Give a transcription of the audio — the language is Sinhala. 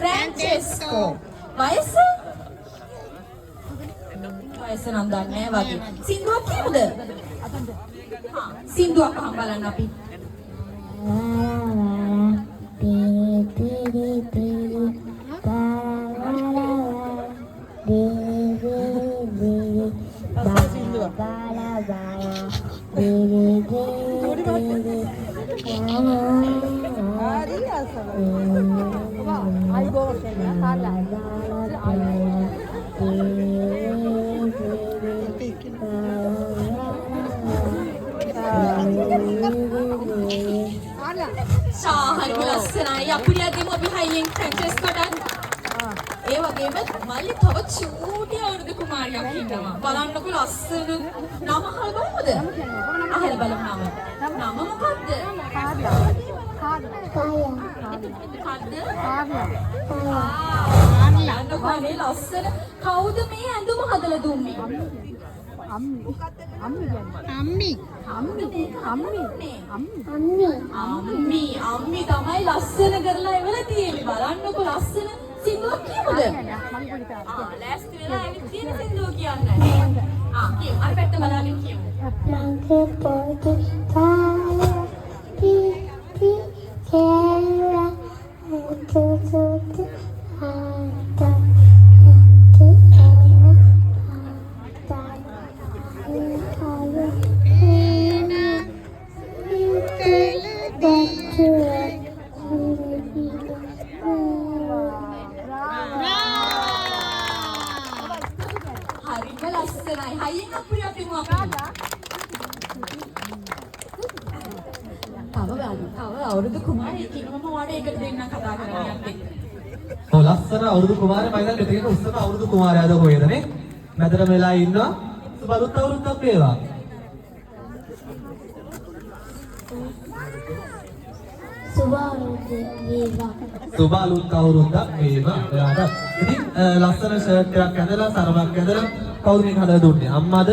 Francesco. වයස? වයස නම් දන්නේ නැහැ වගේ. සින්දුවක් කියමුද? හා සින්දුවක් අහන් බලන්න අපි. හරිම ලස්සනයි. අපිට දෙමු අපි හයියෙන් ෆ්‍රැන්චෙස්කෝට. ඒ වගේම මල්ලි තව චූටි අවුරුදු කුමාරියක් ඉන්නවා. බලන්නකො ලස්සන. නම අහලා බලමුද? අහලා බලමු නම. නම මොකද්ද? කාව්‍ය. ලස්සන. කවුද මේ ඇඳුම හදලා දුන්නේ? අම්මි තමයි ලස්සන කරලා එවලා තියෙන්නේ. බලන්නකො ලස්සන සින්දුවක් කියමුද? ලෑස්ති වෙලා ඇවිත් තියෙන සින්දුව කියන්නේ. කියමු. අර පැත්ත බලාගෙන කියමු. ලස්සන අවුරුදු කුමාරයා මම දැන් මෙතන උස්සන අවුරුදු කුමාරයාද කොහෙද නේ? මැදට වෙලා ඉන්නවා. සුබ අලුත් අවුරුද්දක් වේවා. සුබ අලුත් අවුරුද්දක් වේවා. එයාට ඉතින් ලස්සන ෂර්ට් එකක් ඇඳලා සරමක් ඇඳලා කවුද මේක හදලා දුන්නේ? අම්මාද?